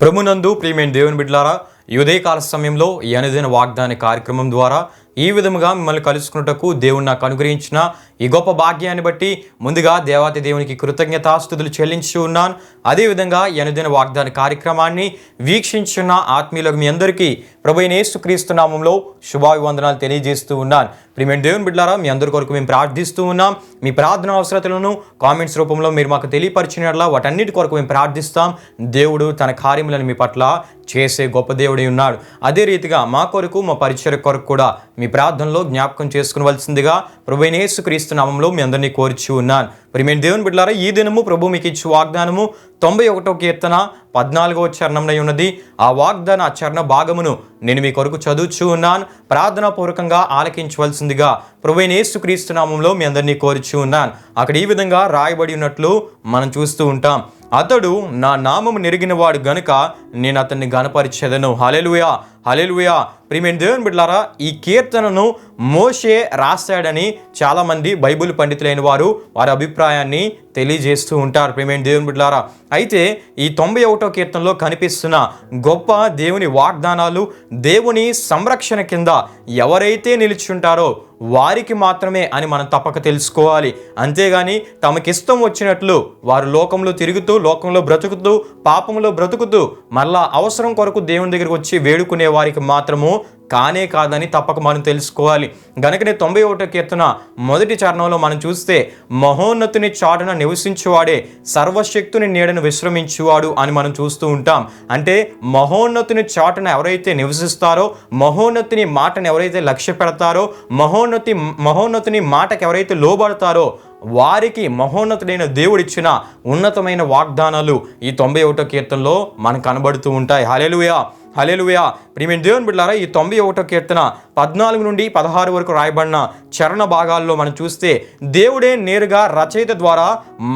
ప్రభునందు ప్రియమైన దేవుని బిడ్డలారా, ఈ ఉదయకాల సమయంలో ఈ అనుదిన వాగ్దాన కార్యక్రమం ద్వారా ఈ విధముగా మిమ్మల్ని కలుసుకున్నటకు దేవుడు నాకు అనుగ్రహించిన ఈ గొప్ప భాగ్యాన్ని బట్టి ముందుగా దేవాతి దేవునికి కృతజ్ఞతాస్తుతులు చెల్లించి ఉన్నాను. అదేవిధంగా ఈ అనుదిన వాగ్దాన కార్యక్రమాన్ని వీక్షించున్న ఆత్మీయులకు మీ అందరికీ ప్రభువైన యేసుక్రీస్తు నామములో శుభాభివందనాలు తెలియజేస్తూ ఉన్నాను. ప్రియమైన దేవుని బిడ్డలారా, మీ అందరి కొరకు మేము ప్రార్థిస్తూ ఉన్నాం. మీ ప్రార్థన అవసరతలను కామెంట్స్ రూపంలో మీరు మాకు తెలియపరిచినట్లా వాటన్నిటి కొరకు మేము ప్రార్థిస్తాం. దేవుడు తన కార్యములను మీ పట్ల చేసే గొప్ప దేవుడై ఉన్నాడు. అదే రీతిగా మా కొరకు, మా పరిచర్య కొరకు కూడా మీ ప్రార్థనలో జ్ఞాపకం చేసుకునవలసిందిగా ప్రభువైన యేసుక్రీస్తు నామములో మీ అందరినీ కోరుచు ఉన్నాను. ప్రియమైన దేవుని బిడ్డలారా, ఈ దినము ప్రభు మీకు ఇచ్చు వాగ్దానము 91వ కీర్తన 14వ చరణంలో ఉన్నది. ఆ వాగ్దాన చరణ భాగమును నేను మీ కొరకు చదువుచూ ఉన్నాను. ప్రార్థనాపూర్వకంగా ఆలకించవలసిందిగా ప్రభువైన యేసుక్రీస్తు నామములో మీ అందరినీ కోరుచూ ఉన్నాను. అక్కడ ఈ విధంగా రాయబడి ఉన్నట్లు మనం చూస్తూ ఉంటాం. అతడు నా నామము నెరిగిన వాడు గనుక నేను అతన్ని గణపరిచెదను. హల్లెలూయా, హల్లెలూయా. ప్రియమైన దేవుని బిడ్డలారా, ఈ కీర్తనను మోషే రాశాడని చాలామంది బైబిల్ పండితులైన వారు వారి అభిప్రాయాన్ని తెలియజేస్తూ ఉంటారు. ప్రియమైన దేవుని బిడ్డలారా, అయితే ఈ 91వ కీర్తనలో కనిపిస్తున్న గొప్ప దేవుని వాగ్దానాలు, దేవుని సంరక్షణ కింద ఎవరైతే నిలిచుంటారో వారికి మాత్రమే అని మనం తప్పక తెలుసుకోవాలి. అంతేగాని తమకిష్టం వచ్చినట్లు వారు లోకంలో తిరుగుతూ, లోకంలో బ్రతుకుతూ, పాపంలో బ్రతుకుతూ మళ్ళా అవసరం కొరకు దేవుని దగ్గరికి వచ్చి వేడుకునే వారికి మాత్రము కానే కాదని తప్పక మనం తెలుసుకోవాలి. గనుకనే 91వ కీర్తన మొదటి చరణంలో మనం చూస్తే మహోన్నతుని చాటున నివసించువాడే సర్వశక్తుని నీడను విశ్రమించువాడు అని మనం చూస్తూ ఉంటాం. అంటే మహోన్నతుని చాటున ఎవరైతే నివసిస్తారో, మహోన్నతుని మాటను ఎవరైతే లక్ష్య పెడతారో, మహోన్నతుని మాటకు ఎవరైతే లోబడతారో వారికి మహోన్నతుడైన దేవుడిచ్చిన ఉన్నతమైన వాగ్దానాలు ఈ 91వ కీర్తనలో మనకు కనబడుతూ ఉంటాయి. హల్లెలూయా, హల్లెలూయా. ప్రియమైన దేవుని బిడ్డలారా, ఈ 91వ కీర్తన 14 నుండి 16 వరకు రాయబడిన చరణ భాగాల్లో మనం చూస్తే దేవుడే నేరుగా రచయిత ద్వారా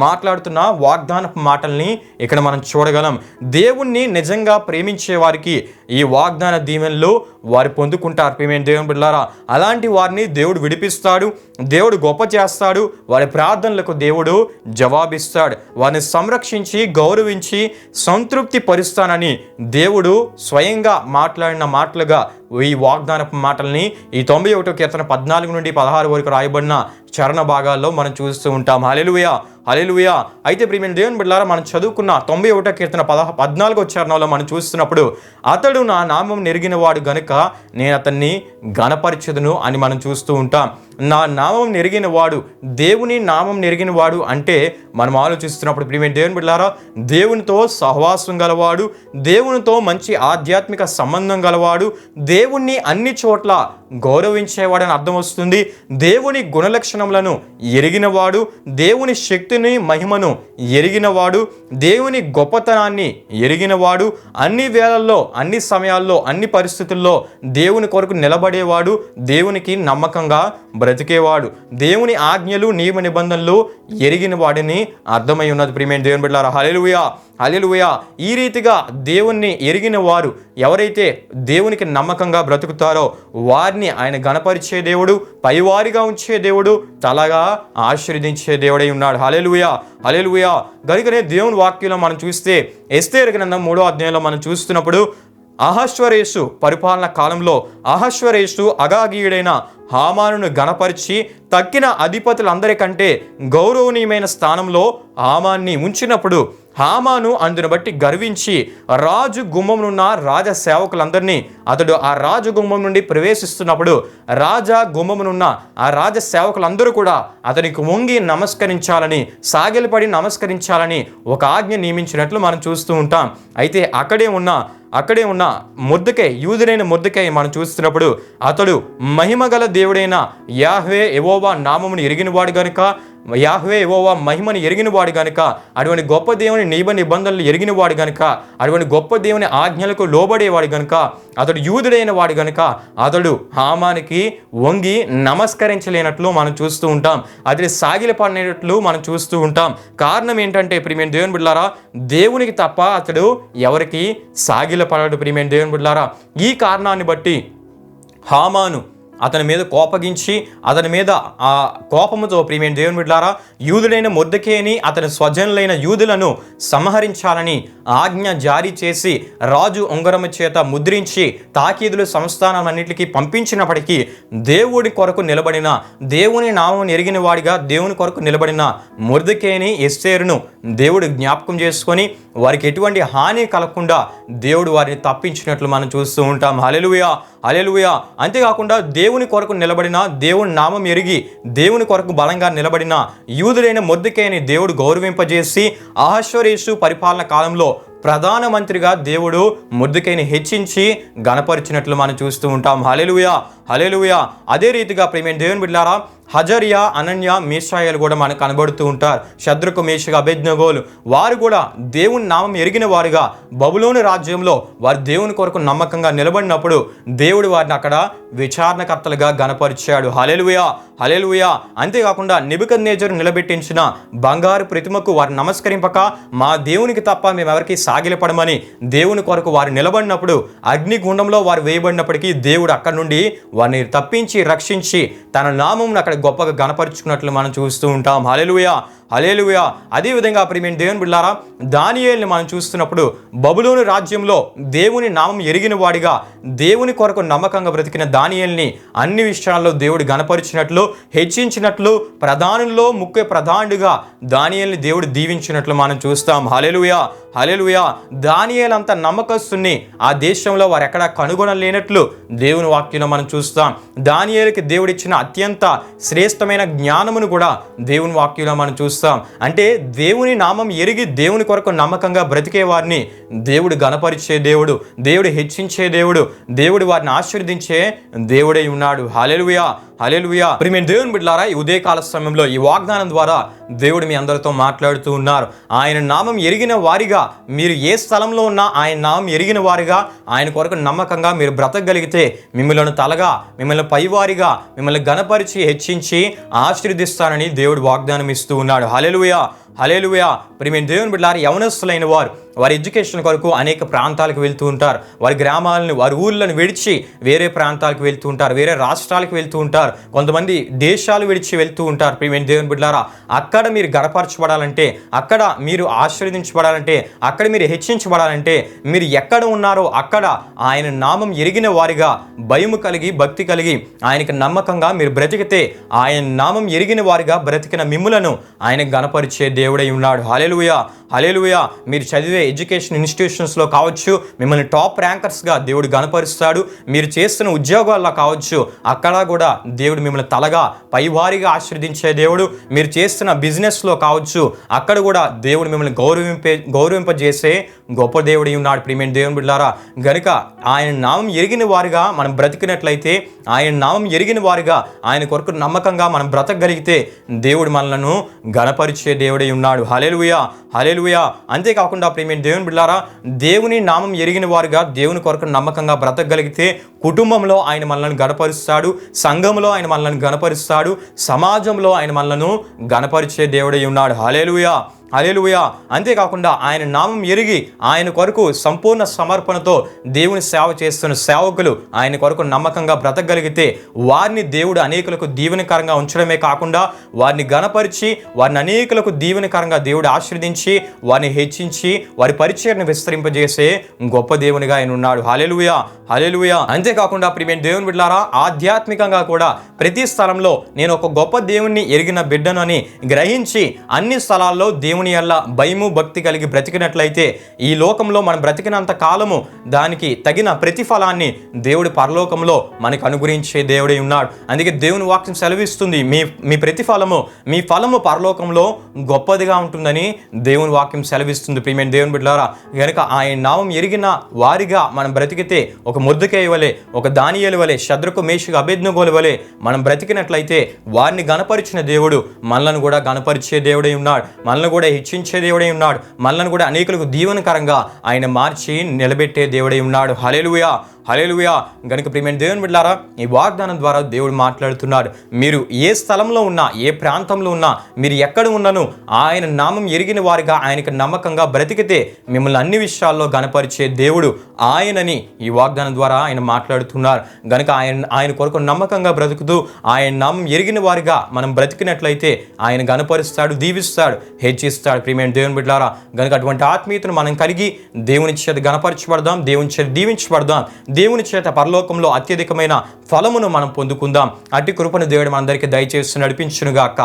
మాట్లాడుతున్న వాగ్దాన మాటల్ని ఇక్కడ మనం చూడగలం. దేవుణ్ణి నిజంగా ప్రేమించే వారికి ఈ వాగ్దాన దీవెనలు వారు పొందుకుంటారు. ప్రియమైన దేవుని బిడ్డలారా, అలాంటి వారిని దేవుడు విడిపిస్తాడు, దేవుడు గొప్ప చేస్తాడు, వారి ప్రార్థనలకు దేవుడు జవాబిస్తాడు, వారిని సంరక్షించి గౌరవించి సంతృప్తి పరుస్తానని దేవుడు స్వయంగా మాట్లాడిన మాటలుగా ఈ వాగ్దానపు మాటల్ని ఈ 91వ కీర్తన 14 నుండి 16 వరకు రాయబడిన చరణ భాగాల్లో మనం చూస్తూ ఉంటాం. హల్లెలూయా, హల్లెలూయా. అయితే ప్రియమైన దేవుని బిడ్డలారా, మనం చదువుకున్న 91వ కీర్తన 14వ చరణంలో మనం చూస్తున్నప్పుడు అతడు నా నామం నెరిగిన వాడు గనుక నేను అతన్ని గణపరచెదను అని మనం చూస్తూ ఉంటాం. నా నామం నెరిగిన వాడు, దేవుని నామం నెరిగిన వాడు అంటే మనం ఆలోచిస్తున్నప్పుడు ప్రియమైన దేవుని బిడ్డలారా, దేవునితో సహవాసం గలవాడు, దేవునితో మంచి ఆధ్యాత్మిక సంబంధం గలవాడు, దేవుణ్ణి అన్ని చోట్ల గౌరవించేవాడని అర్థం వస్తుంది. దేవుని గుణలక్షణములను ఎరిగినవాడు, దేవుని శక్తిని మహిమను ఎరిగినవాడు, దేవుని గొప్పతనాన్ని ఎరిగినవాడు, అన్ని వేళల్లో, అన్ని సమయాల్లో, అన్ని పరిస్థితుల్లో దేవుని కొరకు నిలబడేవాడు, దేవునికి నమ్మకంగా బ్రతికేవాడు, దేవుని ఆజ్ఞలు నియమ నిబంధనలు ఎరిగిన వాడిని అర్థమై ఉన్నది. ప్రియమైన దేవుని బిడ్డలారా, హల్లెలూయా, హల్లెలూయా. ఈ రీతిగా దేవుణ్ణి ఎరిగిన వారు ఎవరైతే దేవునికి నమ్మకంగా బ్రతుకుతారో వారిని ఆయన గణపరిచే దేవుడు, పైవారిగా ఉంచే దేవుడు, తలగా ఆశీర్వదించే దేవుడై ఉన్నాడు. హల్లెలూయా, హల్లెలూయా. గనుకనే దేవుని వాక్యంలో మనం చూస్తే ఎస్తేరు గ్రంథం 3వ అధ్యాయంలో మనం చూస్తున్నప్పుడు అహష్వరేషు పరిపాలన కాలంలో అహష్వరేషు అగాగీయుడైన హామానును గణపరిచి తక్కిన అధిపతులందరికంటే గౌరవనీయమైన స్థానంలో హామాన్ని ఉంచినప్పుడు హామాను అందును బట్టి గర్వించి రాజు గుమ్మమునున్న రాజ సేవకులందరినీ, అతడు ఆ రాజు గుమ్మం నుండి ప్రవేశిస్తున్నప్పుడు రాజా గుమ్మమునున్న ఆ రాజ సేవకులందరూ కూడా అతనికి వంగి నమస్కరించాలని, సాగిలపడి నమస్కరించాలని ఒక ఆజ్ఞ నియమించినట్లు మనం చూస్తూ ఉంటాం. అయితే అక్కడే ఉన్న మొర్దెకై, యూదుడైన మొర్దెకై మనం చూస్తున్నప్పుడు అతడు మహిమగల దేవుడైన యాహ్వే యెహోవా నామమును ఎరిగినవాడు గనుక, యాహ్వే యెహోవా మహిమను ఎరిగినవాడు గనుక, అటువంటి గొప్ప దేవుని నియమ నిబంధనలు ఎరిగినవాడు గనుక, అటువంటి గొప్ప దేవుని ఆజ్ఞలకు లోబడేవాడు గనుక, అతడు యూదుడైన వాడు గనుక అతడు హామానికి వంగి నమస్కరించలేనట్లు మనం చూస్తూ ఉంటాం. అతడి సాగిలపడినట్లు మనం చూస్తూ ఉంటాం. కారణం ఏంటంటే ప్రియమైన దేవుని బిడ్డలారా, దేవునికి తప్ప అతడు ఎవరికి సాగిలపడడు. ప్రియమైన దేవుని బిడ్డలారా, ఈ కారణాన్ని బట్టి హామాను అతని మీద కోపగించి అతని మీద ఆ కోపముతో ప్రియమైన దేవుని బిడ్డలారా యూదుడైన మొర్దెకైని అతని స్వజనులైన యూదులను సంహరించాలని ఆజ్ఞ జారీ చేసి రాజు ఉంగరము చేత ముద్రించి తాకీదులు సంస్థానాలన్నిటికీ పంపించినప్పటికీ దేవుడి కొరకు నిలబడిన, దేవుని నామం ఎరిగిన వాడిగా దేవుని కొరకు నిలబడిన మొర్దెకైని ఎస్తేరును దేవుడు జ్ఞాపకం చేసుకొని వారికి ఎటువంటి హాని కలగకుండా దేవుడు వారిని తప్పించినట్లు మనం చూస్తూ ఉంటాం. హల్లెలూయా, హల్లెలూయా. అంతేకాకుండా దేవుని కొరకు నిలబడిన, దేవుని నామం ఎరిగి దేవుని కొరకు బలంగా నిలబడిన యూదుడైన మొర్దెకైని దేవుడు గౌరవింపజేసి అహష్వేరోషు పరిపాలన కాలంలో ప్రధానమంత్రిగా దేవుడు మొర్దెకైని హెచ్చించి గణపరిచినట్లు మనం చూస్తూ ఉంటాం. హల్లెలూయా, హల్లెలూయా. అదే రీతిగా ప్రియమైన దేవుని బిడ్డలారా హజర్యా, అనన్య, మీషాయేలు కూడా మనకు కనబడుతూ ఉంటారు. శద్రకు, మేషకు, అబేద్నెగోలు వారు కూడా దేవుని నామం ఎరిగిన వారుగా బబులోను రాజ్యంలో వారు దేవుని కొరకు నమ్మకంగా నిలబడినప్పుడు దేవుడు వారిని అక్కడ విచారణకర్తలుగా గణపరిచాడు. హల్లెలూయా, హల్లెలూయా. అంతేకాకుండా నెబుకద్నెజరు నిలబెట్టించిన బంగారు ప్రతిమకు వారు నమస్కరింపక మా దేవునికి తప్ప మేము ఎవరికి సాగిలపడమని దేవుని కొరకు వారు నిలబడినప్పుడు అగ్నిగుండంలో వారు వేయబడినప్పటికీ దేవుడు అక్కడి నుండి వారిని తప్పించి రక్షించి తన నామం అక్కడ గొప్పగా గణపరుచుకున్నట్లు మనం చూస్తూ ఉంటాం. హల్లెలూయా, హల్లెలూయా. అదేవిధంగా ప్రియమైన దేవుని బిడ్డలారా దానియేలుని మనం చూస్తున్నప్పుడు బబులోను రాజ్యంలో దేవుని నామం ఎరిగిన వాడిగా దేవుని కొరకు నమ్మకంగా బ్రతికిన దానియేలుని అన్ని విషయాల్లో దేవుడు గణపరిచినట్లు, హెచ్చించినట్లు, ప్రధానుల్లో ముఖ్య ప్రధానుడిగా దానియేలుని దేవుడు దీవించినట్లు మనం చూస్తాం. హల్లెలూయా, హల్లెలూయా. దానియేలు అంత నమ్మకస్తుని ఆ దేశంలో వారు ఎక్కడా కనుగొనలేనట్లు దేవుని వాక్యంలో మనం చూస్తాం. దానియేలుకి దేవుడిచ్చిన అత్యంత శ్రేష్టమైన జ్ఞానమును కూడా దేవుని వాక్యంలో మనం చూస్తాం. అంటే దేవుని నామం ఎరిగి దేవుని కొరకు నమ్మకంగా బ్రతికే వారిని దేవుడు గణపరిచే దేవుడు, దేవుడు హెచ్చించే దేవుడు, దేవుడు వారిని ఆశీర్వదించే దేవుడై ఉన్నాడు. హల్లెలూయా, హల్లెలూయా. ప్రియమైన దేవుని బిడ్డలారా ఈ ఉదయకాల సమయంలో ఈ వాగ్దానం ద్వారా దేవుడు మీ అందరితో మాట్లాడుతూ ఉన్నారు. ఆయన నామం ఎరిగిన వారిగా మీరు ఏ స్థలంలో ఉన్నా ఆయన నామం ఎరిగిన వారిగా ఆయన కొరకు నమ్మకంగా మీరు బ్రతకగలిగితే మిమ్మల్ని తలగా, మిమ్మల్ని పైవారిగా, మిమ్మల్ని గణపరిచి హెచ్చించి ఆశీర్వదిస్తానని దేవుడు వాగ్దానం ఇస్తూ ఉన్నాడు. హల్లెలూయా, హల్లెలూయా. ప్రియమైన దేవుని బిడ్డలారా యవనస్తులైన వారి ఎడ్యుకేషన్ కొరకు అనేక ప్రాంతాలకు వెళ్తూ ఉంటారు. వారి గ్రామాలను, వారి ఊళ్ళను విడిచి వేరే ప్రాంతాలకు వెళ్తూ ఉంటారు, వేరే రాష్ట్రాలకు వెళ్తూ ఉంటారు, కొంతమంది దేశాలు విడిచి వెళ్తూ ఉంటారు. ప్రియమైన దేవుని బిడ్డలారా అక్కడ మీరు గణపరచబడాలంటే, అక్కడ మీరు ఆశీర్వదించబడాలంటే, అక్కడ మీరు హెచ్చించబడాలంటే మీరు ఎక్కడ ఉన్నారో అక్కడ ఆయన నామం ఎరిగిన వారిగా భయము కలిగి, భక్తి కలిగి ఆయనకి నమ్మకంగా మీరు బ్రతికితే ఆయన నామం ఎరిగిన వారిగా బ్రతికిన మిమ్ములను ఆయన గణపరిచే దేవుడై ఉన్నాడు. హల్లెలూయా, హల్లెలూయా. మీరు చదివే ఎడ్యుకేషన్ ఇన్స్టిట్యూషన్స్లో కావచ్చు మిమ్మల్ని టాప్ ర్యాంకర్స్గా దేవుడు గణపరుస్తాడు. మీరు చేస్తున్న ఉద్యోగాల్లో కావచ్చు అక్కడ కూడా దేవుడు మిమ్మల్ని తలగా పైవారిగా ఆశీర్వదించే దేవుడు. మీరు చేస్తున్న బిజినెస్లో కావచ్చు అక్కడ కూడా దేవుడు మిమ్మల్ని గౌరవింపజేసే గొప్ప దేవుడు ఉన్నాడు. ప్రియమైన దేవుని బిడ్డలారా గనుక ఆయన నామం ఎరిగిన వారిగా మనం బ్రతికినట్లయితే, ఆయన నామం ఎరిగిన వారిగా ఆయన కొరకు నమ్మకంగా మనం బ్రతకగలిగితే దేవుడు మనలను గణపరిచే దేవుడై ఉన్నాడు. హల్లెలూయా, హల్లెలూయా. అంతేకాకుండా ప్రియమైన దేవుని బిడ్డలారా దేవుని నామం ఎరిగిన వారుగా దేవుని కొరకు నమ్మకంగా బ్రతకగలిగితే కుటుంబంలో ఆయన మనల్ని గణపరుస్తాడు, సంఘంలో ఆయన మనల్ని గణపరుస్తాడు, సమాజంలో ఆయన మనలను గణపరిచే దేవుడై ఉన్నాడు. హల్లెలూయా, హల్లెలూయా. అంతేకాకుండా ఆయన నామం ఎరిగి ఆయన కొరకు సంపూర్ణ సమర్పణతో దేవుని సేవ చేస్తున్న సేవకులు ఆయన కొరకు నమ్మకంగా బ్రతకగలిగితే వారిని దేవుడు అనేకులకు దీవెనకరంగా ఉంచడమే కాకుండా వారిని గణపరిచి వారిని అనేకులకు దీవెనకరంగా దేవుడు ఆశీర్వదించి వారిని హెచ్చించి వారి పరిచయను విస్తరింపజేసే గొప్ప దేవునిగా ఆయన ఉన్నాడు. హల్లెలూయా, హల్లెలూయా. అంతేకాకుండా ప్రియమైన దేవుని బిడ్డలారా ఆధ్యాత్మికంగా కూడా ప్రతి స్థలంలో నేను ఒక గొప్ప దేవుణ్ణి ఎరిగిన బిడ్డను అని గ్రహించి అన్ని స్థలాల్లో దేవుని యెడల భయము భక్తి కలిగి బ్రతికినట్లయితే ఈ లోకంలో మనం బ్రతికినంత కాలము దానికి తగిన ప్రతిఫలాన్ని దేవుడి పరలోకంలో మనకు అనుగ్రహించే దేవుడై ఉన్నాడు. అందుకే దేవుని వాక్యం సెలవిస్తుంది మీ ప్రతిఫలము, మీ ఫలము పరలోకంలో గొప్పదిగా ఉంటుందని దేవుని వాక్యం సెలవిస్తుంది. ప్రియమైన దేవుని బిడ్డలారా గనుక ఆయన నామం ఎరిగిన వారిగా మనం బ్రతికితే ఒక మొర్దెకై వలె, ఒక దానియేలు వలె, శద్రకు, మేషకు, అబేద్నెగోల వలె మనం బ్రతికినట్లయితే వారిని గణపరిచిన దేవుడు మనలను కూడా గణపరిచే దేవుడై ఉన్నాడు, మనల్ని కూడా హెచ్చించే దేవుడై ఉన్నాడు, మనల్ని కూడా అనేకులకు దీవెనకరంగా ఆయన మార్చి నిలబెట్టే దేవుడై ఉన్నాడు. హల్లెలూయా, హల్లెలూయా. గనుక ప్రియమైన దేవుని బిడ్డలారా, ఈ వాగ్దానం ద్వారా దేవుడు మాట్లాడుతున్నాడు. మీరు ఏ స్థలంలో ఉన్నా, ఏ ప్రాంతంలో ఉన్నా, మీరు ఎక్కడ ఉన్నను ఆయన నామం ఎరిగిన వారిగా, ఆయనకు నమ్మకంగా బ్రతికితే మిమ్మల్ని అన్ని విషయాల్లో గణపరిచే దేవుడు ఆయనని ఈ వాగ్దానం ద్వారా ఆయన మాట్లాడుతున్నారు. గనుక ఆయన కొరకు నమ్మకంగా బ్రతుకుతూ ఆయన నామం ఎరిగిన వారిగా మనం బ్రతికినట్లయితే ఆయన గణపరుస్తాడు, దీవిస్తాడు, హెచ్చిస్తాడు. ప్రియమైన దేవుని బిడ్డలారా, గనుక అటువంటి ఆత్మీయతను మనం కలిగి దేవుని చేత గణపరచబడదాం, దేవుని చేత దీవించబడదాం, దేవుని చేత పరలోకంలో అత్యధికమైన ఫలమును మనం పొందుకుందాం. అట్టి కృపను దేవుడు మనందరికీ దయచేసి నడిపించునుగాక.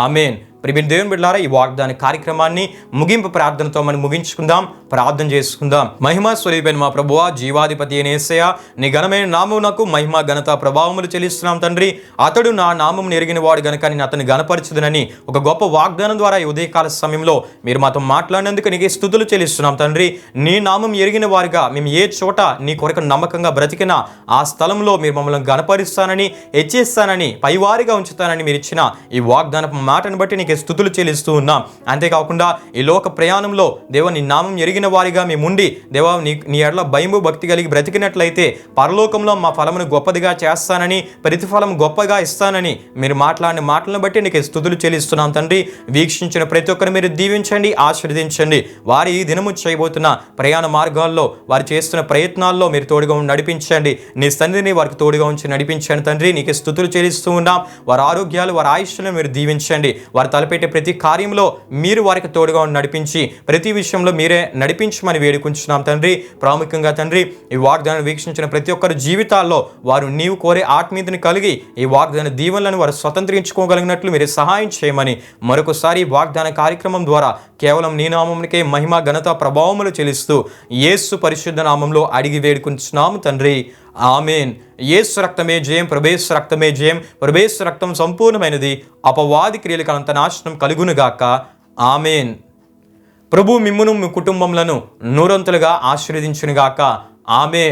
ఆమేన్. ప్రియమైన దేవుని బిడ్డలారా, ఈ వాగ్దాన కార్యక్రమాన్ని ముగింపు ప్రార్థనతో మనం ముగించుకుందాం, ప్రార్థన చేసుకుందాం. మహిమ స్వరూపైన మా ప్రభువా, జీవాధిపతి అయిన యేసయ్య, నీ ఘనమైన నామమునకు మహిమ ఘనత ప్రభావములు చెల్లిస్తున్నాం తండ్రి. అతడు నా నామం ఎరిగిన వాడు గనుక నేను అతన్ని గణపరచుదునని ఒక గొప్ప వాగ్దానం ద్వారా ఈ ఉదయకాల సమయంలో మీరు మాతో మాట్లాడినందుకు నీకే స్తుతులు చెల్లిస్తున్నాం తండ్రి. నీ నామం ఎరిగిన వారిగా మేము ఏ చోట నీ కొరకు నమ్మకంగా బ్రతికినా ఆ స్థలంలో మీరు మమ్మల్ని గణపరిస్తానని, హెచ్చిస్తానని, పైవారిగా ఉంచుతానని మీరు ఇచ్చిన ఈ వాగ్దానపు మాటను బట్టి నీకు స్తుతులు చెల్లిస్తూ ఉన్నాం. అంతేకాకుండా ఈ లోక ప్రయాణంలో దేవా నీ నామం ఎరిగిన వారిగా మేముండి దేవా నీ ఎడల భయము భక్తి కలిగి బ్రతికినట్లయితే పరలోకంలో మా ఫలమును గొప్పదిగా చేస్తానని, ప్రతిఫలం గొప్పగా ఇస్తానని మీరు మాట్లాడిన మాటలను బట్టి నీకు స్తుతులు చెల్లిస్తున్నాం తండ్రి. వీక్షించిన ప్రతి ఒక్కరు మీరు దీవించండి, ఆశీర్వదించండి. వారి ఈ దినము చేయబోతున్న ప్రయాణ మార్గాల్లో, వారు చేస్తున్న ప్రయత్నాల్లో మీరు తోడుగా ఉండి నడిపించండి. నీ సన్నిధిని వారికి తోడుగా ఉంచి నడిపించండి తండ్రి. నీకు స్తుతులు చెల్లిస్తూ ఉన్నాం. వారి ఆరోగ్యాలు, వారి ఆయుష్ను మీరు దీవించండి. వారు తలపెట్టే ప్రతి కార్యంలో మీరు వారికి తోడుగా నడిపించి ప్రతి విషయంలో మీరే నడిపించమని వేడుకుంటున్నాం తండ్రి. ప్రాముఖ్యంగా తండ్రి, ఈ వాగ్దానం వీక్షించిన ప్రతి ఒక్కరి జీవితాల్లో వారు నీవు కోరే ఆత్మీయతను కలిగి ఈ వాగ్దాన దీవెనలను వారు స్వతంత్రించుకోగలిగినట్లు మీరు సహాయం చేయమని మరొకసారి ఈ వాగ్దాన కార్యక్రమం ద్వారా కేవలం నీ నామమునికే మహిమ ఘనత ప్రభావములు చెల్లిస్తూ యేసు పరిశుద్ధ నామంలో అడిగి వేడుకుంటున్నాము తండ్రి. ఆమేన్. యేసు రక్తమే జయం, ప్రభేసు రక్తమే జయం, ప్రభేసు రక్తం సంపూర్ణమైనది, అపవాది క్రియలకు అంత నాశనం కలుగునుగాక. ఆమేన్. ప్రభు మిమ్మును మీ కుటుంబములను నూరంతులుగా ఆశీర్వదించునుగాక. ఆమేన్.